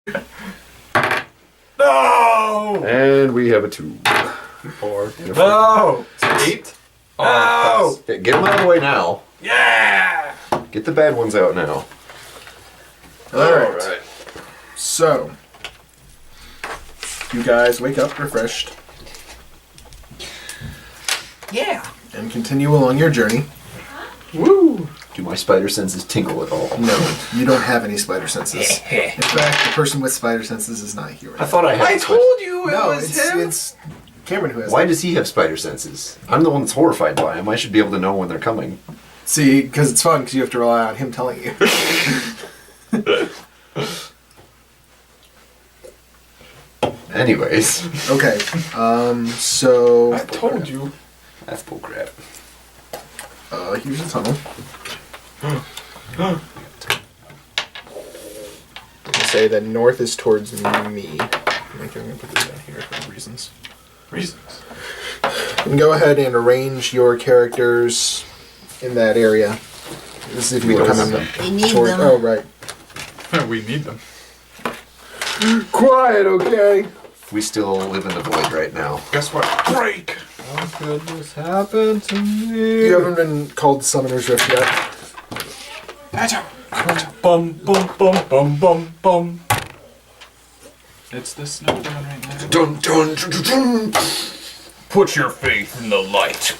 No! And we have a 2. 4. No! 8? Oh, no! Get them out of the way now. Yeah! Get the bad ones out now. Alright. So, you guys wake up refreshed. Yeah! And continue along your journey. Woo! Do my spider senses tingle at all? No, you don't have any spider senses. In fact, the person with spider senses is not here. I thought I had. I told you it was him! It's Cameron who has Why them. does he have spider senses? I'm the one that's horrified by him. I should be able to know when they're coming. See, because it's fun, because you have to rely on him telling you. Anyways. Okay, so... I told you. That's bullcrap. Here's the tunnel. Say that north is towards me. I'm going to put this down here for reasons. Reasons. You can go ahead and arrange your characters in that area. This is if you were coming We need toward... them. Oh, right. We need them. Quiet, okay? We still live in the void right now. Guess what? Break! How could this happen to me? You haven't been called to Summoner's Rift yet. Bum, bum, bum, bum, bum, bum. It's the snowman right now. Dun, dun, dun, dun, dun. Put your faith in the light.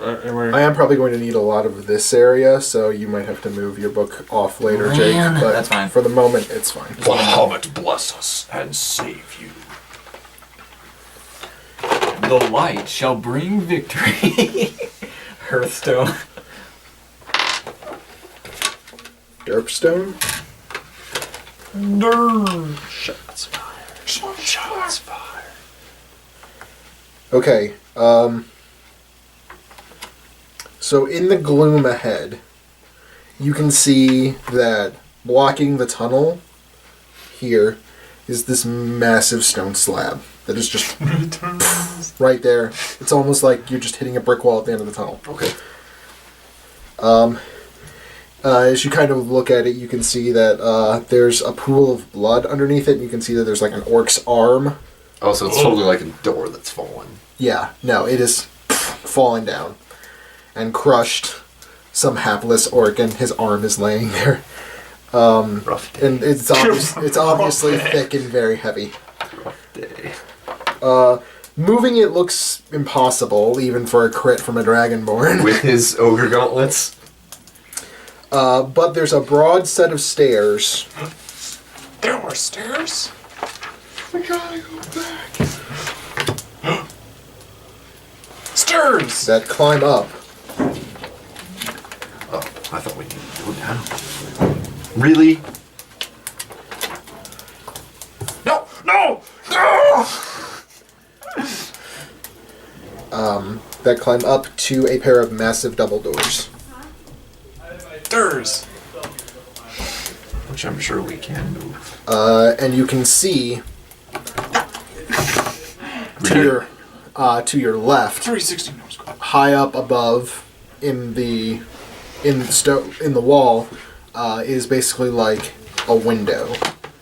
I am probably going to need a lot of this area, so you might have to move your book off later, Jake. Man. But That's fine. for the moment, it's fine. Bahamut bless us and save you. The light shall bring victory. Hearthstone. Derpstone? Shots fired. Shots fired. Okay, so in the gloom ahead, you can see that blocking the tunnel here is this massive stone slab that is just right there. It's almost like you're just hitting a brick wall at the end of the tunnel. Okay. As you kind of look at it, you can see that there's a pool of blood underneath it, and you can see that there's like an orc's arm. Oh, so it's totally like a door that's fallen. Yeah, no, it is falling down and crushed some hapless orc, and his arm is laying there. Rough day. And it's obviously thick and very heavy. Rough day. Moving it looks impossible, even for a crit from a dragonborn. With his ogre gauntlets. But there's a broad set of stairs. There were stairs? We gotta go back. Stairs! That climb up. Oh, I thought we needed to go down. Really? No! No! No! That climb up to a pair of massive double doors. Stairs! Which I'm sure we can move. And you can see to your left, 360 nose go. high up above in the wall, is basically like a window.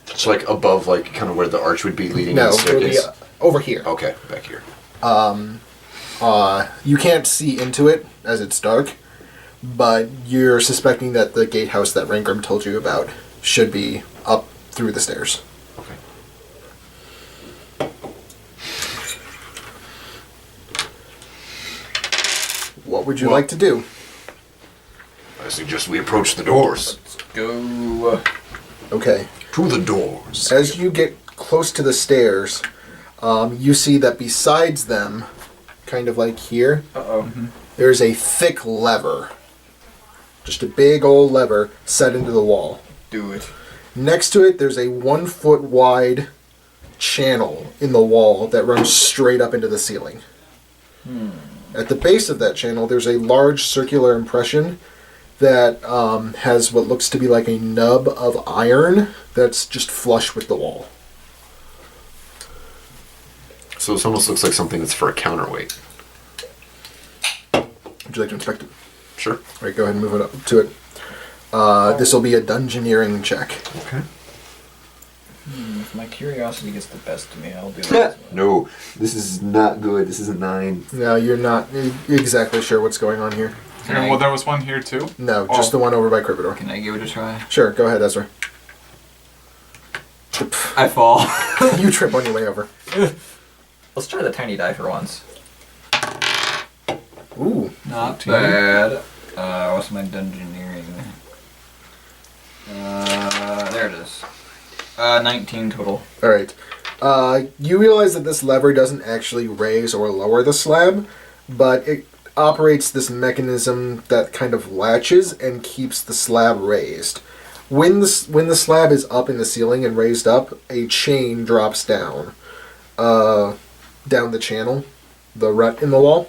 It's like above, like kind of where the arch would be leading No, to the it would be staircase. over here. Okay, back here. You can't see into it as it's dark, but you're suspecting that the gatehouse that Rangrim told you about should be up through the stairs. Okay. What would you like to do? I suggest we approach the doors. Go. Okay. To the doors. As you get close to the stairs, you see that besides them, kind of like here, there's a thick lever. Just a big old lever set into the wall. Do it. Next to it, there's a 1 foot wide channel in the wall that runs straight up into the ceiling. At the base of that channel, there's a large circular impression that has what looks to be like a nub of iron that's just flush with the wall. So this almost looks like something that's for a counterweight. Would you like to inspect it? Sure. All right, go ahead and move it up to it. This will be a dungeoneering check. Okay. If my curiosity gets the best of me, I'll do this. No, this is not good. This is a 9. No, you're not exactly sure what's going on here. Okay, well, there was one here too. No, just the one over by Krivhadur. Can I give it a try? Sure, go ahead, Ezra. I fall. You trip on your way over. Let's try the tiny die for once. Ooh. Not bad. What's my dungeoneering? There it is. 19 total. Alright. You realize that this lever doesn't actually raise or lower the slab, but it operates this mechanism that kind of latches and keeps the slab raised. When the slab is up in the ceiling and raised up, a chain drops down the channel, the rut in the wall,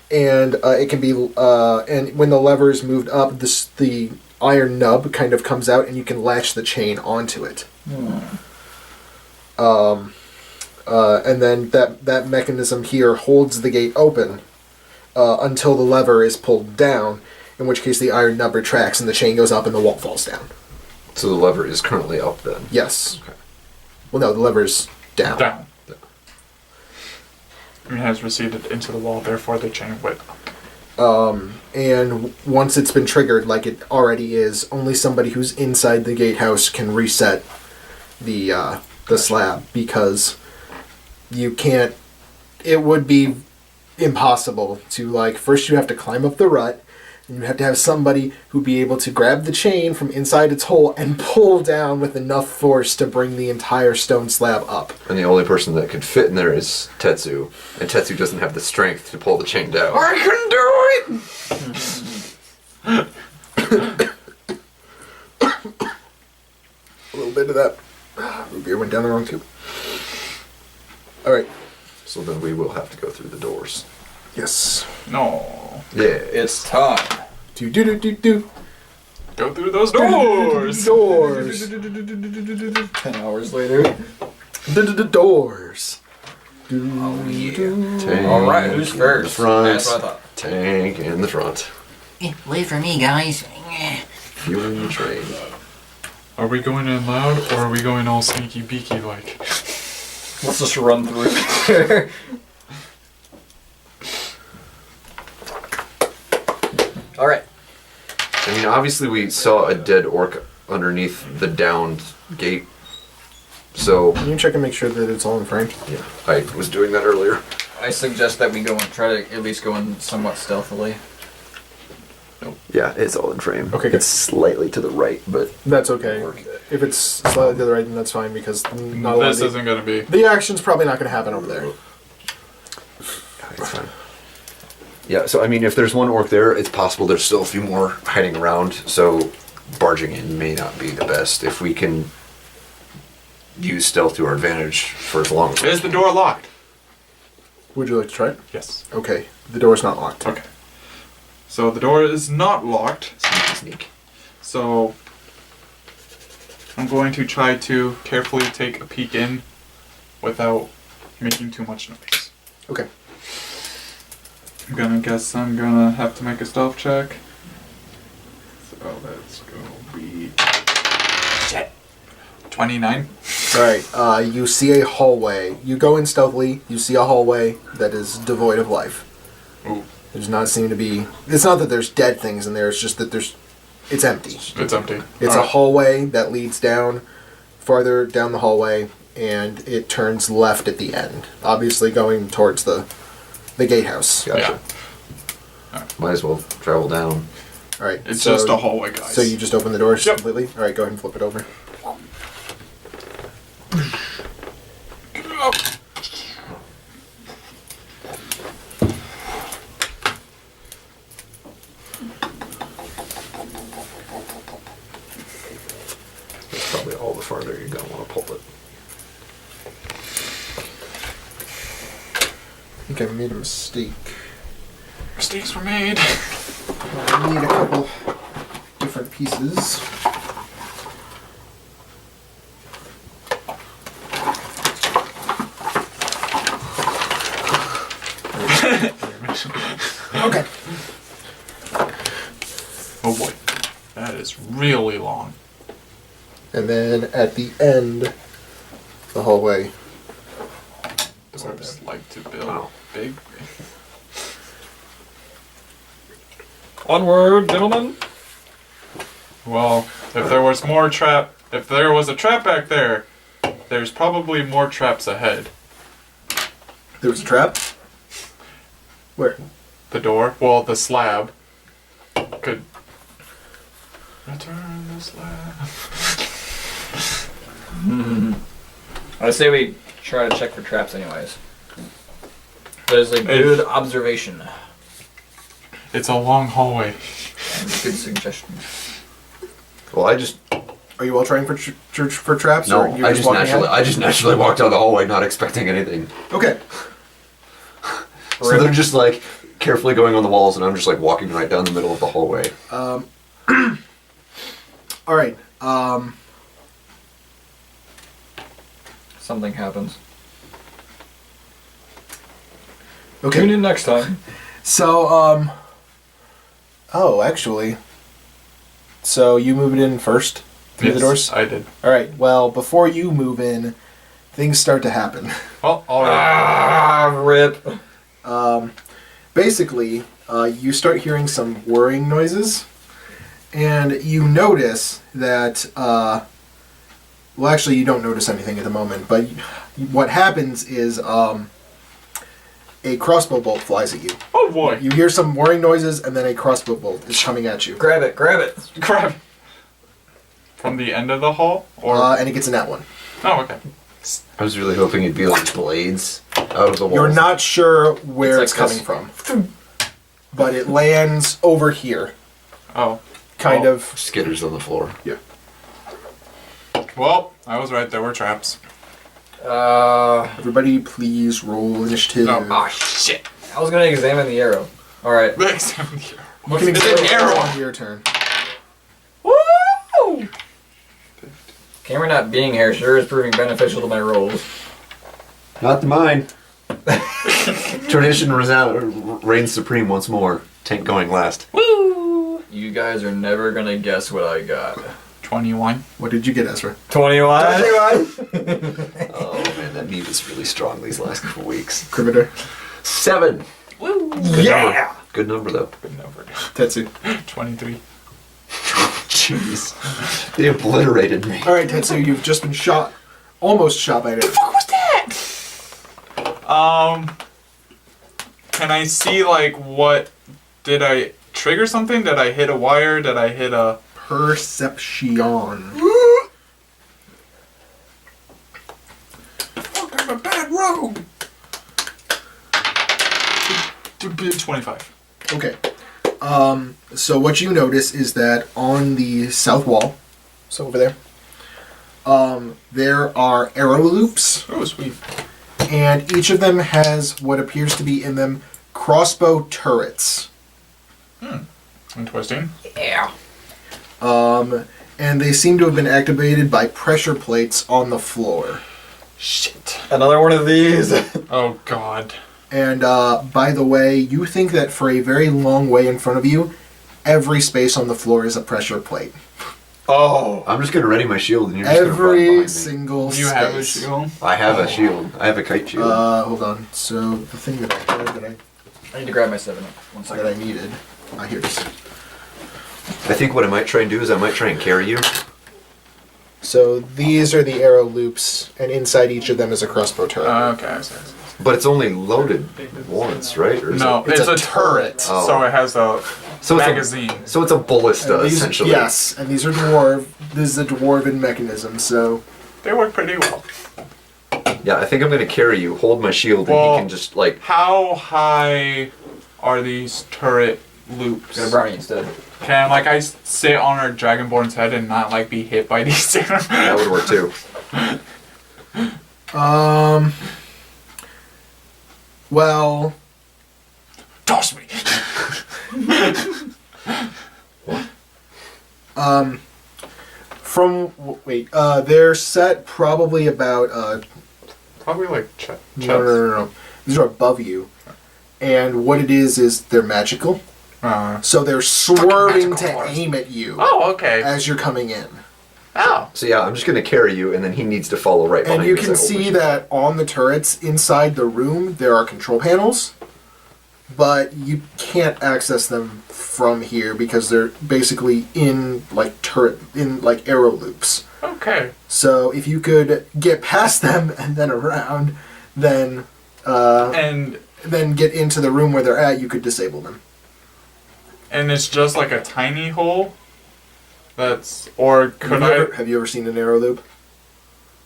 and it can be and when the lever is moved up, the iron nub kind of comes out, and you can latch the chain onto it. And then that mechanism here holds the gate open until the lever is pulled down, in which case the iron nub retracts and the chain goes up and the wall falls down. So the lever is currently up then? Yes. Okay. Well, no, the lever's down. Down. It has receded into the wall, therefore the chain went up. And once it's been triggered, like it already is, only somebody who's inside the gatehouse can reset the slab, because you can't. It would be impossible to, like, first you have to climb up the rut, and you have to have somebody who'd be able to grab the chain from inside its hole and pull down with enough force to bring the entire stone slab up. And the only person that could fit in there is Tetsu. And Tetsu doesn't have the strength to pull the chain down. I can do it! A little bit of that root beer went down the wrong tube. Alright. So then we will have to go through the doors. Yes. No. Yeah. It's time. Do. Go through those doors! Doors. 10 hours later. Doors. Oh, yeah. Tank Alright, who's in first? the front. That's what I thought. Tank in the front. Wait for me, guys. Fueling the train. Are we going in loud, or are we going all sneaky beaky like? Let's just run through. Alright. I mean, obviously we saw a dead orc underneath the downed gate. So, Can you check and make sure that it's all in frame? yeah, I was doing that earlier. I suggest that we go and try to at least go in somewhat stealthily. Yeah, it's all in frame. Okay, good. It's slightly to the right, but That's okay. If it's slightly to the right, then that's fine, because not a lot This of isn't gonna be. the action's probably not going to happen over there. it's fine. Yeah, so I mean, if there's one orc there, it's possible there's still a few more hiding around, so barging in may not be the best. If we can use stealth to our advantage for as long as Is the door locked? Would you like to try it? Yes. Okay, the door's not locked. Okay. So the door is not locked. sneak. So I'm going to try to carefully take a peek in without making too much noise. Okay. I'm gonna have to make a stealth check. So let's go be 29. Alright, you see a hallway. You go in stealthily, you see a hallway that is devoid of life. Ooh, There's not seem to be... It's not that there's dead things in there, it's just that it's empty. it's empty. It's a Alright. hallway that leads down, farther down the hallway, and it turns left at the end. Obviously going towards the gatehouse. Gotcha. Might as well travel down. Alright. It's just a hallway, guys. So you just open the doors Yep. completely? Alright, go ahead and flip it over. That's probably all the farther you're going to want to pull it. I think I made a mistake. Mistakes were made. I need a couple different pieces. Okay. Oh boy. That is really long. And then at the end the hallway. Dwarves like to build Wow. big. Onward, gentlemen. Well, if there was a trap back there, there's probably more traps ahead. There was a trap? Where? The door, well, the slab could return the slab. I say we try to check for traps anyways. That is a good observation. It's a long hallway. And good suggestion. Well, Are you all trying for for traps? no, or you're I just walking naturally, ahead? I just naturally walked down the hallway, not expecting anything. Okay. So they're just like carefully going on the walls, and I'm just like walking right down the middle of the hallway. All right. Something happens. Okay. Tune in next time. So, oh, actually. So you move it in first through the doors? I did. All right. Well, before you move in, things start to happen. Well, alright. Rip. Basically, you start hearing some whirring noises, and you notice that, well, actually, you don't notice anything at the moment, but what happens is a crossbow bolt flies at you. Oh boy. You hear some whirring noises, and then a crossbow bolt is coming at you. Grab it, grab it. Crap. From the end of the hall? Or And it gets in that one. oh, okay. I was really hoping it'd be like blades out of the walls. You're not sure where it's, It's like coming from. But it lands over here. Oh. Kind Oh. of. Skitters on the floor. Yeah. Well, I was right. There were traps. Everybody, please roll initiative. No. Ah, shit. I was gonna examine the arrow. Alright. You can It's examine an arrow. on your turn. Woo! Camera not being here sure is proving beneficial to my rolls. Not to mine. Tradition reigns supreme once more. Tank going last. Woo! You guys are never gonna guess what I got. 21. What did you get, Ezra? 21? Oh man, that meat is really strong these last couple weeks. Krivhadur. 7. Woo! Good Yeah! number. Good number though. Good number. Tetsu. 23. Jeez. They obliterated me. All right, Tetsu, you've just been shot. Almost shot by an arrow. What was that? Can I see, like, what... Did I trigger something? Did I hit a wire? Did I hit a... Perception. Fuck, I'm a bad rogue! 25. Okay. So what you notice is that on the south wall, so over there, there are arrow loops, Oh, sweet. and each of them has what appears to be in them crossbow turrets. Interesting. Yeah. And they seem to have been activated by pressure plates on the floor. Shit. Another one of these. Oh, God. And by the way, you think that for a very long way in front of you, every space on the floor is a pressure plate. Oh. I'm just gonna ready my shield and you're just gonna run Every behind me. single You space. have a shield? I have a shield. I have a kite shield. Hold on. So the thing that I had I need to grab my 7 up. One that I second. needed. Here it is. I think what I might try and do is I might try and carry you. So these are the arrow loops, and inside each of them is a crossbow turret. Okay, I see. But it's only loaded once, right? Or is No, it- it's a turret. Oh. So it has a so magazine. So it's a ballista, And these- essentially. Yes, and these are This is a dwarven mechanism, so... They work pretty well. Yeah, I think I'm gonna carry you, hold my shield, and Well- he can just, like... How high are these turret loops? Gonna burn you instead. Can, like, I sit on our Dragonborn's head and not, like, be hit by these things? That would work too. Well... Toss me! they're set probably about, Probably, like, chest. no. These are above you. And what it is they're magical. So they're swerving to magical force. aim at you Oh, okay. as you're coming in. Oh. So yeah, I'm just gonna carry you, and then he needs to follow right behind And you as I can open see it. that on the turrets inside the room there are control panels, but you can't access them from here because they're basically in like arrow loops. Okay. So if you could get past them and then around, then And get into the room where they're at, you could disable them. it's just like a tiny hole. Or could Have you ever seen an arrow loop?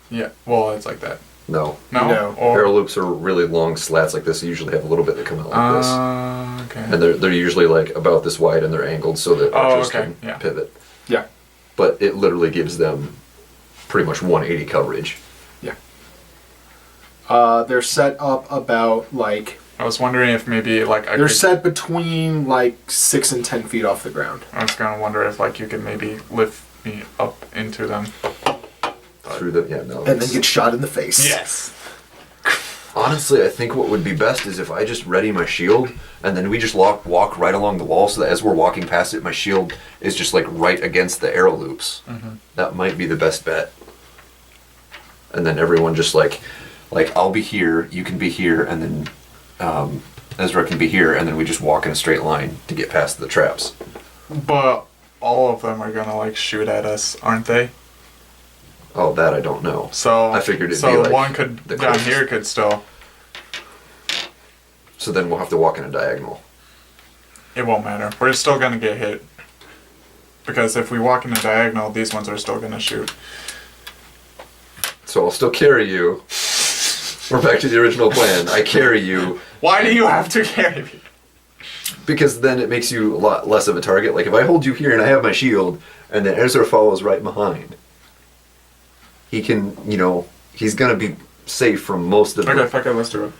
Yeah. Well, it's like that. No. No. No. Arrow loops are really long slats like this. You usually have a little bit that come out like this. Okay. And they're usually like about this wide and they're angled so that archers okay, can yeah. pivot. Yeah. But it literally gives them pretty much 180 coverage. Yeah. They're set up about like I was wondering if maybe like they're set between like 6 and 10 feet off the ground. I was gonna wonder if like you could maybe lift me up into them. Through the no. And then it's- get shot in the face. Yes. Honestly, I think what would be best is if I just ready my shield and then we just walk right along the wall so that as we're walking past it, my shield is just like right against the arrow loops. Mm-hmm. That might be the best bet. And then everyone just like I'll be here, you can be here, and then Ezra can be here, and then we just walk in a straight line to get past the traps. But all of them are gonna like shoot at us, aren't they? Oh, that I don't know. So I figured it'd so be like one could the down closest. here could still. So then we'll have to walk in a diagonal. It won't matter. We're still gonna get hit. Because if we walk in a diagonal, these ones are still gonna shoot. So I'll still carry you. We're back to the original plan. I carry you. Why do you have to carry me? Because then it makes you a lot less of a target. Like if I hold you here and I have my shield, and then Ezra follows right behind, he can, he's gonna be safe from most of Okay, fuck it, let's do it.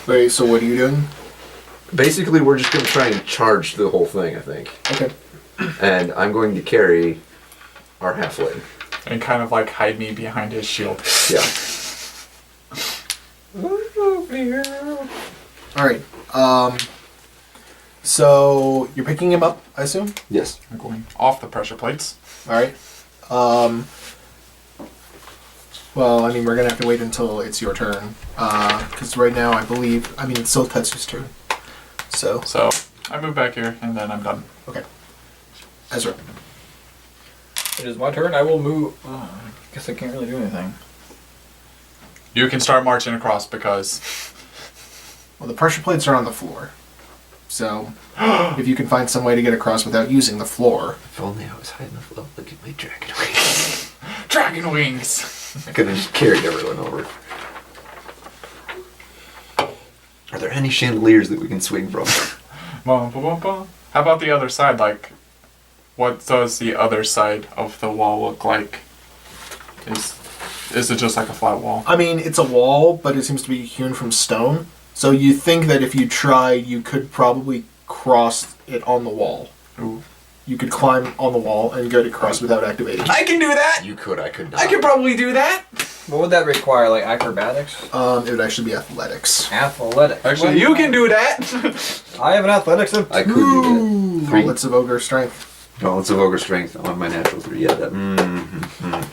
Wait, so what are you doing? Basically, we're just gonna try and charge the whole thing, I think. Okay. And I'm going to carry our halfling. And kind of like hide me behind his shield. Yeah. Alright. So you're picking him up, I assume? Yes. I'm going off the pressure plates. Alright. Well, I mean, we're gonna have to wait until it's your turn. Because right now, it's still Tetsu's turn. So, So I move back here and then I'm done. okay. Ezra. It is my turn. I will move. I guess I can't really do anything. You can start marching across because Well, the pressure plates are on the floor. So, if you can find some way to get across without using the floor. If only I was high enough level to get my dragon wings. dragon wings. I could have just carried everyone over. Are there any chandeliers that we can swing from? Bum, bum, bum, bum. How about the other side? Like, what does the other side of the wall look like? Is it just like a flat wall? I mean, it's a wall, but it seems to be hewn from stone. So you think that if you tried, you could probably cross it on the wall. Ooh. You could climb on the wall and get across without activating. I can do that. You could, I could not. I could probably do that. What would that require? Like acrobatics? It would actually be athletics. Athletics. Actually, you can do that. I have an athletics of I could do that. Three. Bullets of ogre strength. Balance of ogre strength on my natural 3. Yeah, that.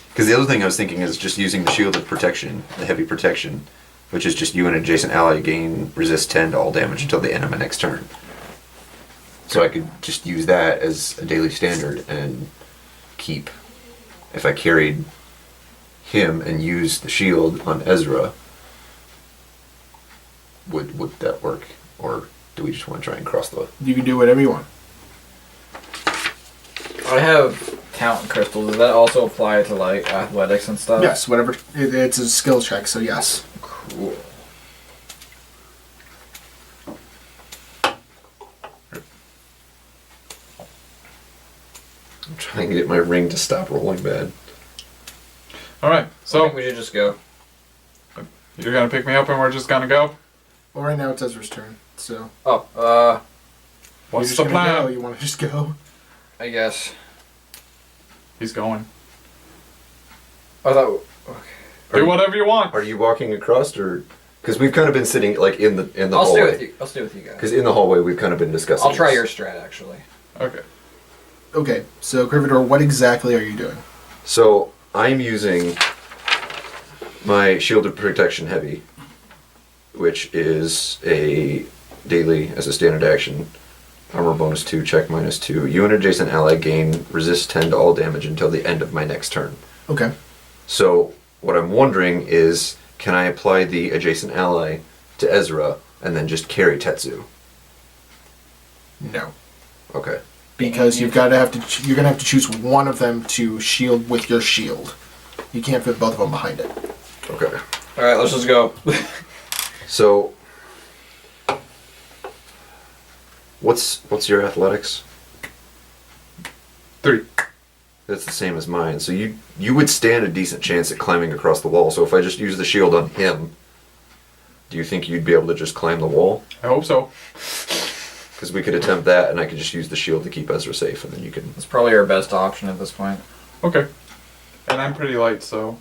Because the other thing I was thinking is just using the shield of protection, the heavy protection, which is just you and an adjacent ally gain resist 10 to all damage until the end of my next turn. So I could just use that as a daily standard and keep. If I carried him and used the shield on Ezra, would that work? Or do we just want to try and cross the... You can do whatever you want. I have talent crystals. Does that also apply to like athletics and stuff? Yes, whatever. It's a skill check, so yes. Cool. I'm trying to get my ring to stop rolling bad. All right. I So think we should just go. you're gonna pick me up and we're just gonna go. Well, right now it's Ezra's turn, so... Oh, What's You're the just gonna plan? go, you want to just go? I guess. He's going. I thought. Do whatever you want. Are you walking across, or because we've kind of been sitting like in the I'll stay hallway? with you. I'll stay with you guys. Because in the hallway we've kind of been discussing. I'll try this. your strat actually. Okay. Okay, so Krivhadur, what exactly are you doing? So I'm using my Shield of Protection Heavy, which is a daily as a standard action. Armor bonus 2, check minus 2. You and adjacent ally gain resist 10 to all damage until the end of my next turn. Okay. So what I'm wondering is, can I apply the adjacent ally to Ezra and then just carry Tetsu? No. Okay. Because you're gonna have to choose one of them to shield with your shield. You can't fit both of them behind it. Okay. All right, let's just go. So, what's your athletics? 3. That's the same as mine. So you would stand a decent chance at climbing across the wall. So if I just use the shield on him, do you think you'd be able to just climb the wall? I hope so. Because we could attempt that, and I could just use the shield to keep Ezra safe, and then you can. It's probably our best option at this point. Okay. And I'm pretty light, so...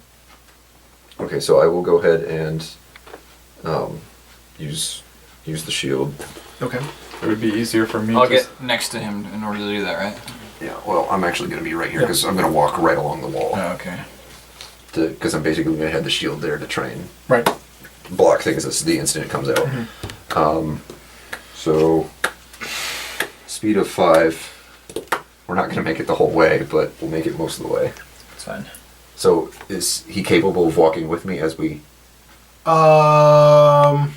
Okay, so I will go ahead and use the shield. Okay. It would be easier for me I'll to... get next to him in order to do that, right? Yeah. Well, I'm actually going to be right here because I'm going to walk right along the wall. Oh, okay. Because I'm basically going to have the shield there to try and Right. block things as the instant it comes out. So speed of 5. We're not going to make it the whole way, but we'll make it most of the way. It's fine. So is he capable of walking with me as we? A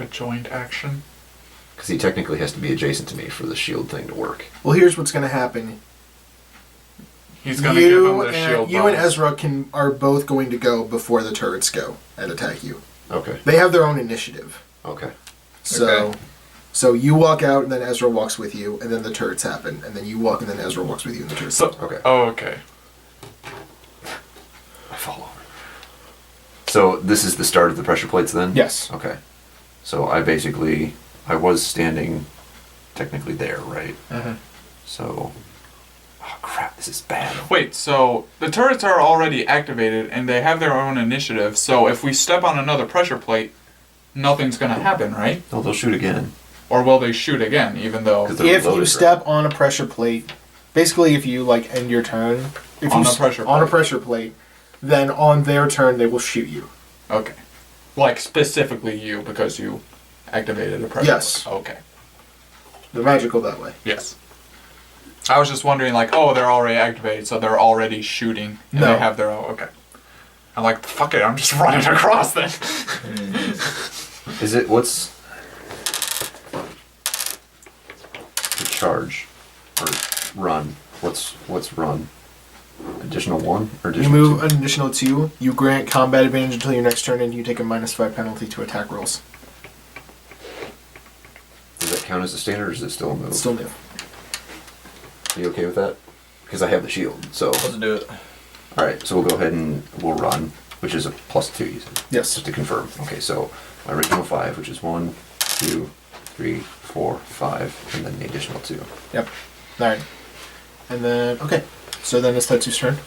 joint action? Because he technically has to be adjacent to me for the shield thing to work. Well, here's what's gonna happen. He's gonna give him the and shield you and bonus. Ezra are both going to go before the turrets go and attack you. Okay. They have their own initiative. Okay. So, Okay. so you walk out, and then Ezra walks with you, and then the turrets happen, and then you walk, and then Ezra walks with you, and the turrets. So, Okay. oh, okay. I fall over. So this is the start of the pressure plates then? Yes. Okay. So I was standing technically there, right? So, oh crap, this is bad. Wait, so the turrets are already activated and they have their own initiative, so if we step on another pressure plate, nothing's gonna happen, right? No, they'll shoot again. Or will they shoot again, even though... 'Cause they're If loaded, you right? step on a pressure plate, basically, if you like end your turn, if On you a pressure on a plate. pressure plate, then on their turn they will shoot you. Okay. Like, specifically you, because you activated a pressure Yes. plate. Okay. They're magical that way. Yes. I was just wondering, like, oh, they're already activated, so they're already shooting, and No. they have their own... Okay. I'm like, fuck it, I'm just running across then. Is it what's the charge or run? What's run? Additional 1 or You additional move 2? an additional 2. You grant combat advantage until your next turn, and you take a -5 penalty to attack rolls. Does that count as a standard or is it still a move? It's still new. Are you okay with that? Because I have the shield, so. Let's do it. Alright, so we'll go ahead and we'll run, which is a +2, you said? Yes. Just to confirm. Okay, so my original 5, which is 1, 2, 3, 4, 5, and then the additional 2. Yep. All right. And then so then it's Tetsu's turn.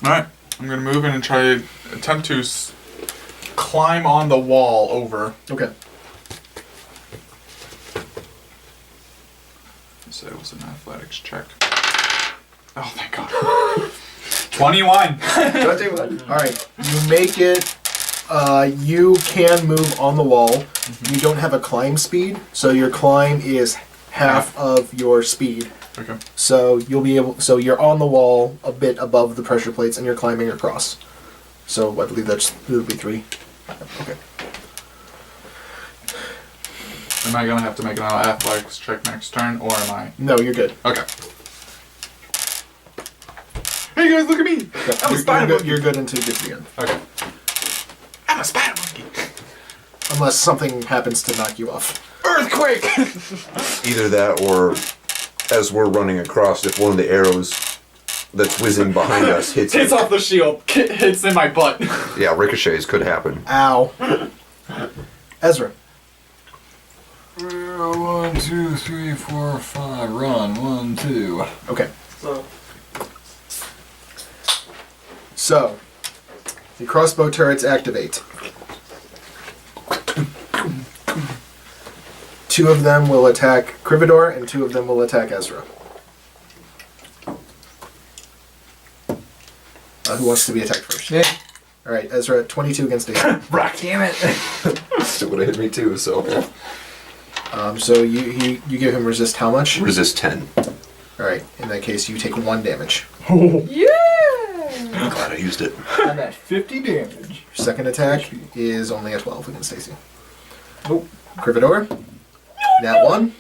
Alright, I'm gonna move in and try to attempt to climb on the wall over. Okay. So it was an athletics check. Oh, thank God. 21! All right. You make it. You can move on the wall. You don't have a climb speed, so your climb is half of your speed. Okay. So you'll be able. So you're on the wall a bit above the pressure plates, and you're climbing across. So I believe it'll be 3. Okay. Am I gonna have to make another athletics check next turn, or am I? No, you're good. Okay. Hey guys, look at me! I'm a spider monkey! You're good until you get to the end. Okay. I'm a spider monkey! Unless something happens to knock you off. Earthquake! Either that or as we're running across, if one of the arrows that's whizzing behind us hits Hits off the shield, hits in my butt. Yeah, ricochets could happen. Ow. Ezra. 1, 2, 3, 4, 5. Run. 1, 2. Okay. So, the crossbow turrets activate. 2 of them will attack Krivhadur, and 2 of them will attack Ezra. Who wants to be attacked first? Yeah. All right, Ezra, 22 against AC. Rock. Damn it. Still would have hit me too, so. So you give him resist how much? Resist 10. All right, in that case, you take 1 damage. Yeah! I'm glad I used it. I'm at 50 damage. Your second attack is only a 12 against AC. Nope. Krivhadur, that 1.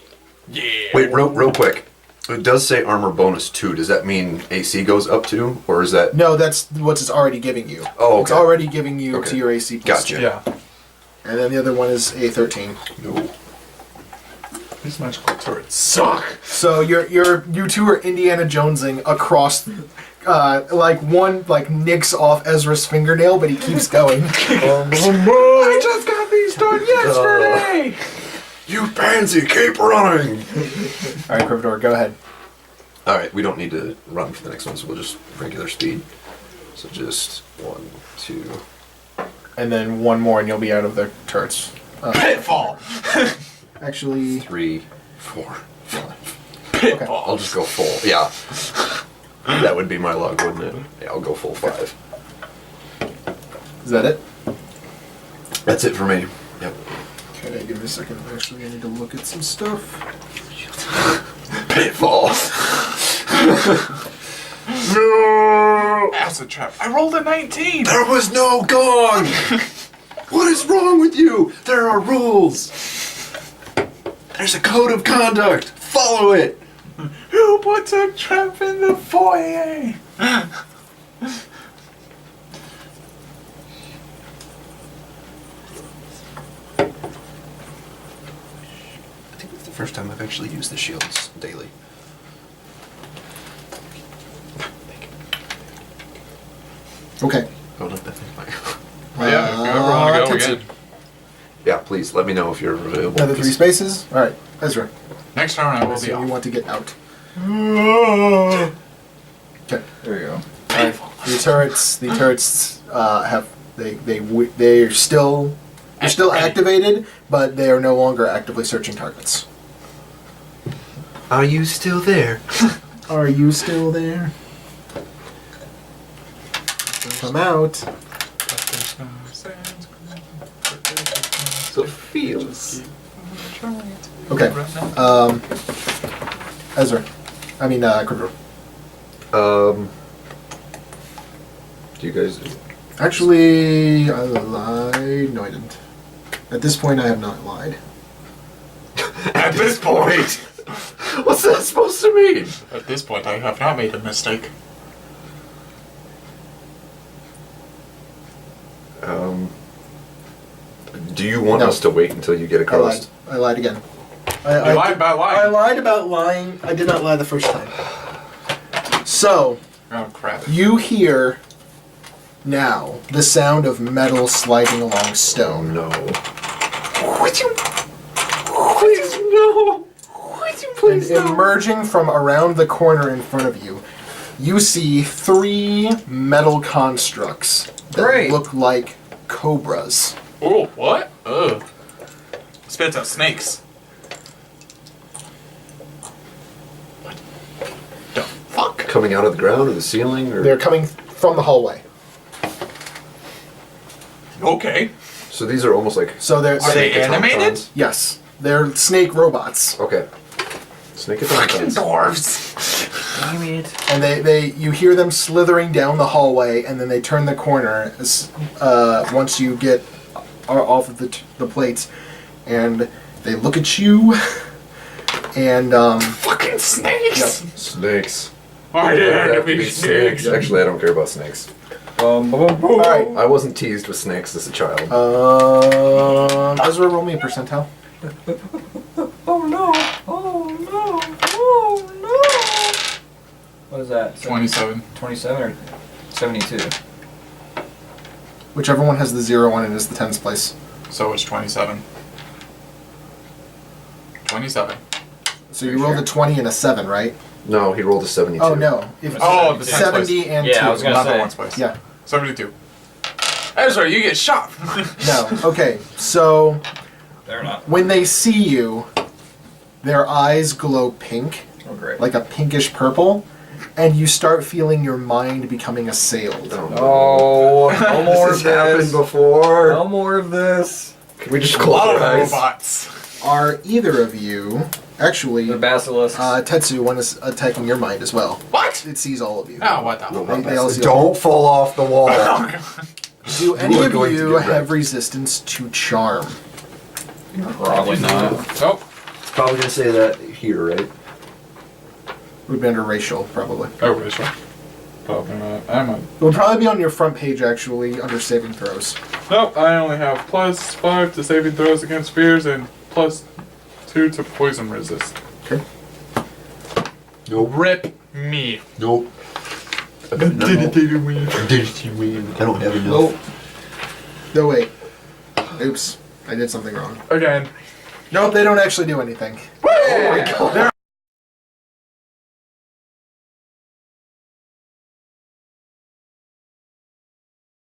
Wait, real quick. It does say armor bonus 2. Does that mean AC goes up 2? Or is that... No, that's what it's already giving you. Oh, okay. It's already giving you Okay. to your AC plus Gotcha. 2. Yeah. And then the other one is a 13. No. These magical turrets suck. So you two are Indiana Jonesing across, like one nicks off Ezra's fingernail, but he keeps going. I just got these done yesterday. You pansy, keep running! All right, Krivhadur, go ahead. Alright, we don't need to run for the next one, so we'll just regular speed. So just 1, 2... And then 1 more, and you'll be out of the turrets. Pitfall. Actually, 3, 4, 5. Pitfall. I'll just go full, yeah. That would be my luck, wouldn't it? Yeah, I'll go full 5. is that it? That's it for me. Yep. Okay, give me a second. Actually, I need to look at some stuff. Pitfall! No. Acid trap. I rolled a 19. There was no gong! What is wrong with you? There are rules! There's a code of conduct! Follow it! Who puts a trap in the foyer? I think it's the first time I've actually used the shields daily. Okay. Oh, no, that's fine. Yeah, if you ever want to go Tetsu. again. Yeah, please, let me know if you're available. Another 3 spaces. All right, Ezra. Next round I will So be you off. want to get out. Okay. There you go. The turrets have they're still activated, but they are no longer actively searching targets. Are you still there? Are you still there? Come out. So it feels. Okay. Ezra. I mean, Krivhadur. Do you guys... Actually, I lied. No, I didn't. At this point, I have not lied. At this point. What's that supposed to mean? At this point, I have not made a mistake. Do you want No. us to wait until you get across? I lied again. You lied about lying. I lied about lying. I did not lie the first time. So, Oh crap. you hear now the sound of metal sliding along Oh stone. no. Please, no. And emerging from around the corner in front of you, you see 3 metal constructs that Great. look like cobras. Oh, what? Ugh. Spits out snakes. What the fuck? Coming out of the ground or the ceiling or... They're coming from the hallway. Okay. So these are almost like... So they're Are they animated? automatons? yes, they're snake robots, Okay. Snake Fucking automatons. dwarves. Damn it. and they you hear them slithering down the hallway, and then they turn the corner as, once you get off of the plates, and they look at you, and Fucking snakes. Yep. Snakes. I There dare to have to be snakes. Actually, I don't care about snakes. all right. I wasn't teased with snakes as a child. Ezra, roll me a percentile. Oh no! Oh no! Oh no! What is that? 27. 27 or 72? Whichever one has the 0 on it is the tens place. So it's 27. 27. So you rolled a 20 and a 7, right? No, he rolled a 72. Oh no! If Oh, the tens 70 place. and Yeah, 2. I was gonna Not the say. ones place. Yeah. 72. Ezra, you get shot. No. Okay. So They're not. when they see you, Their eyes glow pink, Oh, great. like a pinkish purple, and you start feeling your mind becoming assailed. Oh, no more This of has happened this. before. No more of this. Can we just A close lot our of eyes? robots. Are either of you actually? The basilisks. Tetsu, one is attacking your mind as well. What? It sees all of you. Oh, what the? They all see all Don't fall off the wall. Do any are of going to you get wrecked. have resistance to charm? Probably not. Nope. It's probably gonna say that here, right? Would be under racial, probably. Oh, racial. Probably not. I'm a. It would probably be on your front page, actually, under saving throws. Nope. I only have +5 to saving throws against fears and +2 to poison resist. Okay. Nope. Rip me. Nope. I don't have enough. Oh. No, wait. Oops. I did something wrong. Again. Nope, they don't actually do anything. Oh my god.